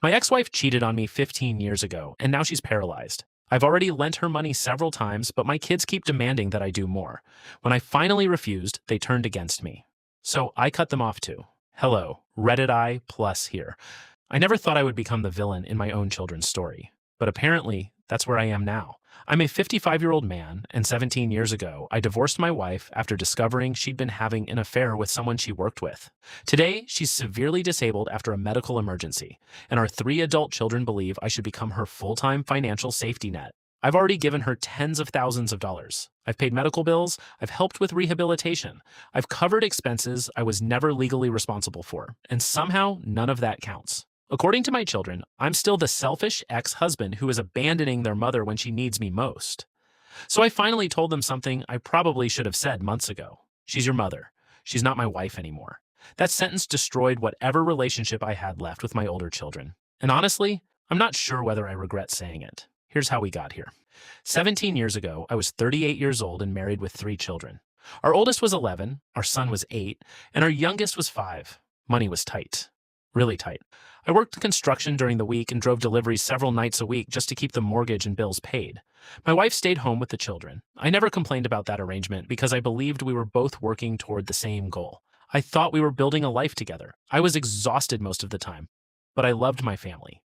My ex-wife cheated on me 15 years ago, and now she's paralyzed. I've already lent her money several times, but my kids keep demanding that I do more. When I finally refused, they turned against me. So I cut them off too. Hello, Reddit I plus here. I never thought I would become the villain in my own children's story. But apparently, that's where I am now. I'm a 55-year-old man, and 17 years ago, I divorced my wife after discovering she'd been having an affair with someone she worked with. Today, she's severely disabled after a medical emergency, and our 3 adult children believe I should become her full-time financial safety net. I've already given her tens of thousands of dollars. I've paid medical bills, I've helped with rehabilitation, I've covered expenses I was never legally responsible for, and somehow none of that counts. According to my children, I'm still the selfish ex-husband who is abandoning their mother when she needs me most. So I finally told them something I probably should have said months ago. She's your mother. She's not my wife anymore. That sentence destroyed whatever relationship I had left with my older children. And honestly, I'm not sure whether I regret saying it. Here's how we got here. 17 years ago, I was 38 years old and married with 3 children. Our oldest was 11, our son was 8, and our youngest was 5. Money was tight. Really tight. I worked construction during the week and drove deliveries several nights a week just to keep the mortgage and bills paid. My wife stayed home with the children. I never complained about that arrangement because I believed we were both working toward the same goal. I thought we were building a life together. I was exhausted most of the time, but I loved my family.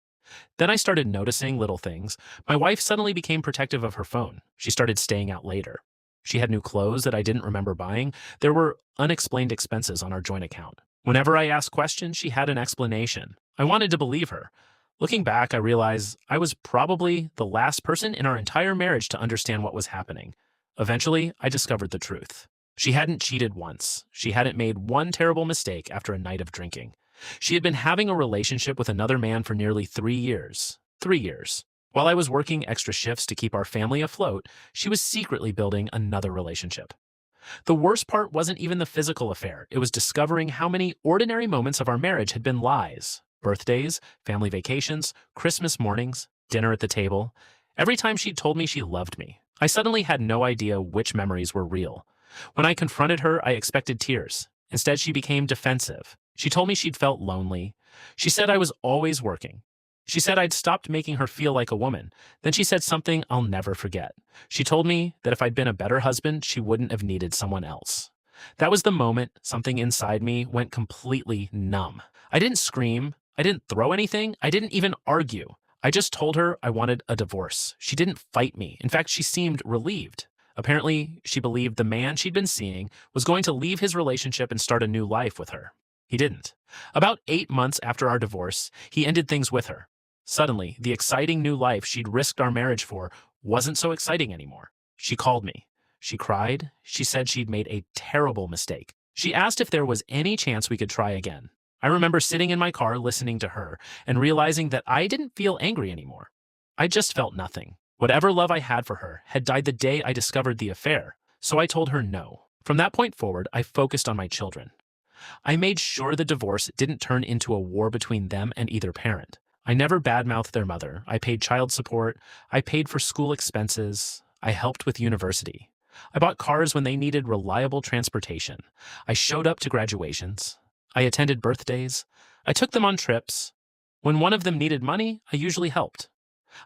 Then I started noticing little things. My wife suddenly became protective of her phone. She started staying out later. She had new clothes that I didn't remember buying. There were unexplained expenses on our joint account. Whenever I asked questions, she had an explanation. I wanted to believe her. Looking back, I realized I was probably the last person in our entire marriage to understand what was happening. Eventually, I discovered the truth. She hadn't cheated once. She hadn't made one terrible mistake after a night of drinking. She had been having a relationship with another man for nearly 3 years. 3 years. While I was working extra shifts to keep our family afloat, she was secretly building another relationship. The worst part wasn't even the physical affair. It was discovering how many ordinary moments of our marriage had been lies. Birthdays, family vacations, Christmas mornings, dinner at the table. Every time she told me she loved me, I suddenly had no idea which memories were real. When I confronted her, I expected tears. Instead, she became defensive. She told me she'd felt lonely. She said I was always working. She said I'd stopped making her feel like a woman. Then she said something I'll never forget. She told me that if I'd been a better husband, she wouldn't have needed someone else. That was the moment something inside me went completely numb. I didn't scream. I didn't throw anything. I didn't even argue. I just told her I wanted a divorce. She didn't fight me. In fact, she seemed relieved. Apparently, she believed the man she'd been seeing was going to leave his relationship and start a new life with her. He didn't. About 8 months after our divorce, he ended things with her. Suddenly, the exciting new life she'd risked our marriage for wasn't so exciting anymore. She called me. She cried. She said she'd made a terrible mistake. She asked if there was any chance we could try again. I remember sitting in my car listening to her and realizing that I didn't feel angry anymore. I just felt nothing. Whatever love I had for her had died the day I discovered the affair, so I told her no. From that point forward, I focused on my children. I made sure the divorce didn't turn into a war between them and either parent. I never badmouthed their mother. I paid child support. I paid for school expenses. I helped with university. I bought cars when they needed reliable transportation. I showed up to graduations. I attended birthdays. I took them on trips. When one of them needed money, I usually helped.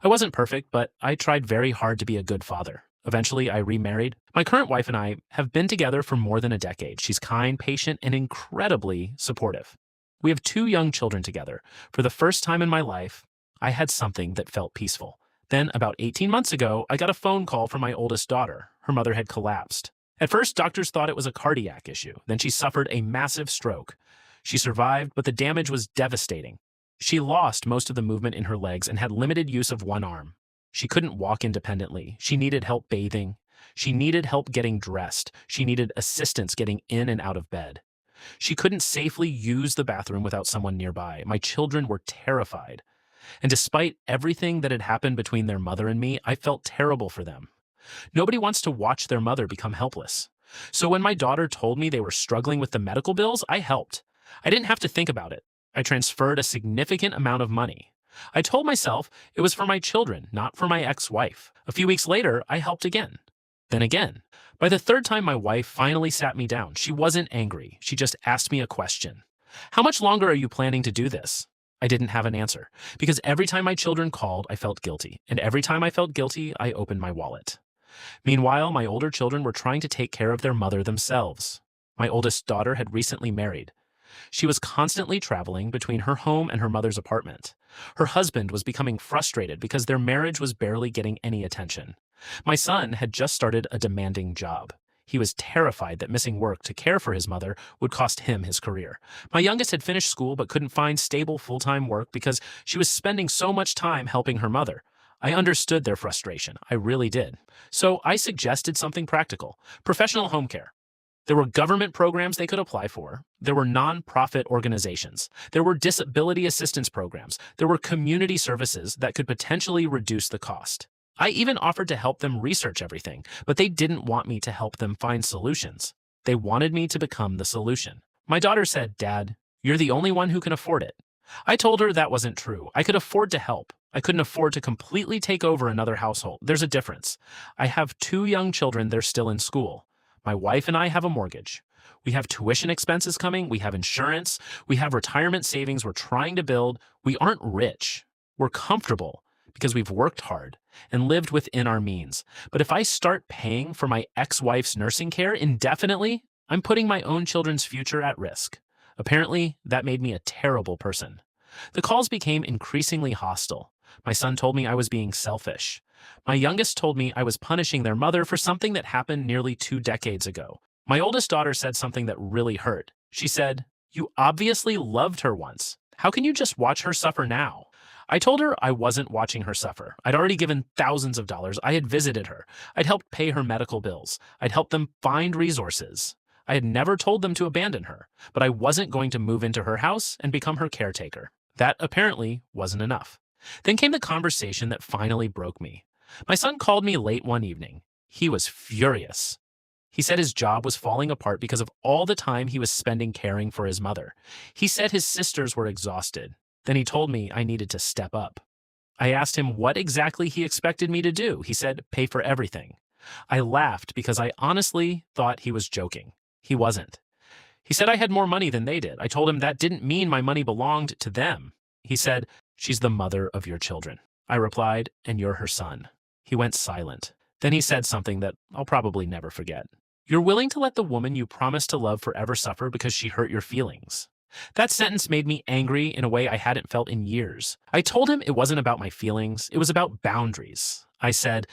I wasn't perfect, but I tried very hard to be a good father. Eventually, I remarried. My current wife and I have been together for more than a decade. She's kind, patient, and incredibly supportive. We have 2 young children together. For the first time in my life, I had something that felt peaceful. Then, about 18 months ago, I got a phone call from my oldest daughter. Her mother had collapsed. At first, doctors thought it was a cardiac issue. Then she suffered a massive stroke. She survived, but the damage was devastating. She lost most of the movement in her legs and had limited use of one arm. She couldn't walk independently. She needed help bathing. She needed help getting dressed. She needed assistance getting in and out of bed. She couldn't safely use the bathroom without someone nearby. My children were terrified. And despite everything that had happened between their mother and me, I felt terrible for them. Nobody wants to watch their mother become helpless. So when my daughter told me they were struggling with the medical bills, I helped. I didn't have to think about it. I transferred a significant amount of money. I told myself it was for my children, not for my ex-wife. A few weeks later, I helped again. Then again. By the 3rd time, my wife finally sat me down. She wasn't angry. She just asked me a question. How much longer are you planning to do this? I didn't have an answer, because every time my children called, I felt guilty, and every time I felt guilty, I opened my wallet. Meanwhile, my older children were trying to take care of their mother themselves. My oldest daughter had recently married. She was constantly traveling between her home and her mother's apartment. Her husband was becoming frustrated because their marriage was barely getting any attention. My son had just started a demanding job. He was terrified that missing work to care for his mother would cost him his career. My youngest had finished school but couldn't find stable full-time work because she was spending so much time helping her mother. I understood their frustration. I really did. So I suggested something practical: professional home care. There were government programs they could apply for. There were nonprofit organizations. There were disability assistance programs. There were community services that could potentially reduce the cost. I even offered to help them research everything, but they didn't want me to help them find solutions. They wanted me to become the solution. My daughter said, "Dad, you're the only one who can afford it." I told her that wasn't true. I could afford to help. I couldn't afford to completely take over another household. There's a difference. I have 2 young children. They're still in school. My wife and I have a mortgage. We have tuition expenses coming. We have insurance. We have retirement savings we're trying to build. We aren't rich. We're comfortable because we've worked hard and lived within our means. But if I start paying for my ex-wife's nursing care indefinitely, I'm putting my own children's future at risk. Apparently, that made me a terrible person. The calls became increasingly hostile. My son told me I was being selfish. My youngest told me I was punishing their mother for something that happened nearly 2 decades ago. My oldest daughter said something that really hurt. She said, "You obviously loved her once. How can you just watch her suffer now?" I told her I wasn't watching her suffer. I'd already given thousands of dollars. I had visited her. I'd helped pay her medical bills. I'd helped them find resources. I had never told them to abandon her, but I wasn't going to move into her house and become her caretaker. That apparently wasn't enough. Then came the conversation that finally broke me. My son called me late one evening. He was furious. He said his job was falling apart because of all the time he was spending caring for his mother. He said his sisters were exhausted. Then he told me I needed to step up. I asked him what exactly he expected me to do. He said, "Pay for everything." I laughed because I honestly thought he was joking. He wasn't. He said I had more money than they did. I told him that didn't mean my money belonged to them. He said, "She's the mother of your children." I replied, "And you're her son." He went silent. Then he said something that I'll probably never forget. "You're willing to let the woman you promised to love forever suffer because she hurt your feelings." That sentence made me angry in a way I hadn't felt in years. I told him it wasn't about my feelings, it was about boundaries. I said,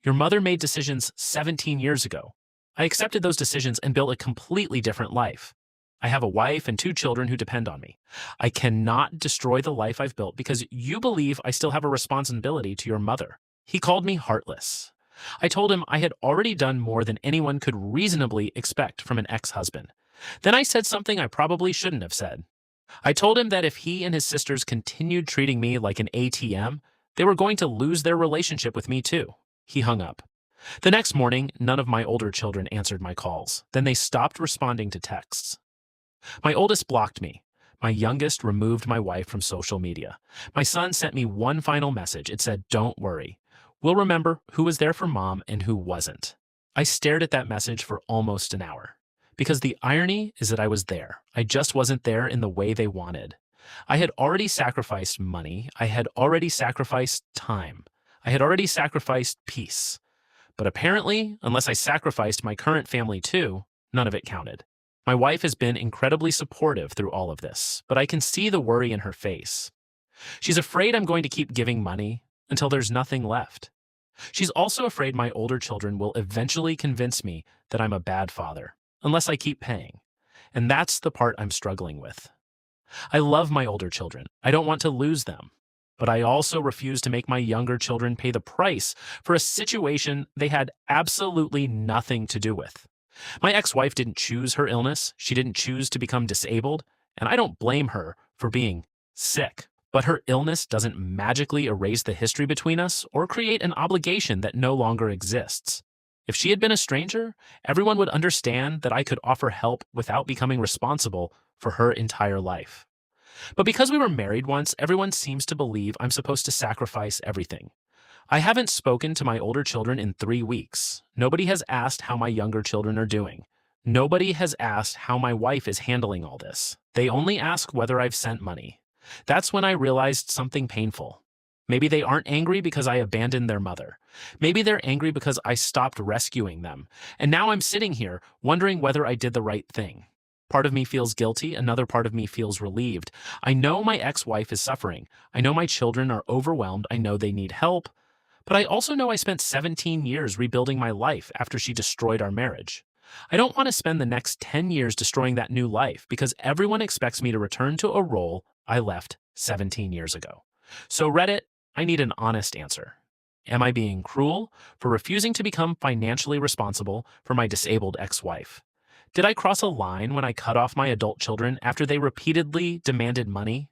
"Your mother made decisions 17 years ago. I accepted those decisions and built a completely different life. I have a wife and 2 children who depend on me. I cannot destroy the life I've built because you believe I still have a responsibility to your mother." He called me heartless. I told him I had already done more than anyone could reasonably expect from an ex-husband. Then I said something I probably shouldn't have said. I told him that if he and his sisters continued treating me like an ATM, they were going to lose their relationship with me too. He hung up. The next morning, none of my older children answered my calls. Then they stopped responding to texts. My oldest blocked me. My youngest removed my wife from social media. My son sent me one final message. It said, "Don't worry. We'll remember who was there for mom and who wasn't." I stared at that message for almost an hour. Because the irony is that I was there. I just wasn't there in the way they wanted. I had already sacrificed money. I had already sacrificed time. I had already sacrificed peace. But apparently, unless I sacrificed my current family too, none of it counted. My wife has been incredibly supportive through all of this, but I can see the worry in her face. She's afraid I'm going to keep giving money until there's nothing left. She's also afraid my older children will eventually convince me that I'm a bad father, unless I keep paying. And that's the part I'm struggling with. I love my older children. I don't want to lose them. But I also refuse to make my younger children pay the price for a situation they had absolutely nothing to do with. My ex-wife didn't choose her illness. She didn't choose to become disabled. And I don't blame her for being sick. But her illness doesn't magically erase the history between us or create an obligation that no longer exists. If she had been a stranger, everyone would understand that I could offer help without becoming responsible for her entire life. But because we were married once, everyone seems to believe I'm supposed to sacrifice everything. I haven't spoken to my older children in 3 weeks. Nobody has asked how my younger children are doing. Nobody has asked how my wife is handling all this. They only ask whether I've sent money. That's when I realized something painful. Maybe they aren't angry because I abandoned their mother. Maybe they're angry because I stopped rescuing them. And now I'm sitting here wondering whether I did the right thing. Part of me feels guilty, another part of me feels relieved. I know my ex-wife is suffering. I know my children are overwhelmed. I know they need help. But I also know I spent 17 years rebuilding my life after she destroyed our marriage. I don't want to spend the next 10 years destroying that new life because everyone expects me to return to a role I left 17 years ago. So, Reddit, I need an honest answer. Am I being cruel for refusing to become financially responsible for my disabled ex-wife? Did I cross a line when I cut off my adult children after they repeatedly demanded money?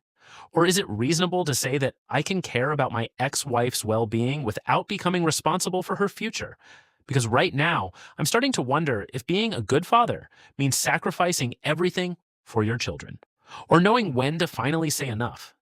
Or is it reasonable to say that I can care about my ex-wife's well-being without becoming responsible for her future? Because right now, I'm starting to wonder if being a good father means sacrificing everything for your children, or knowing when to finally say enough.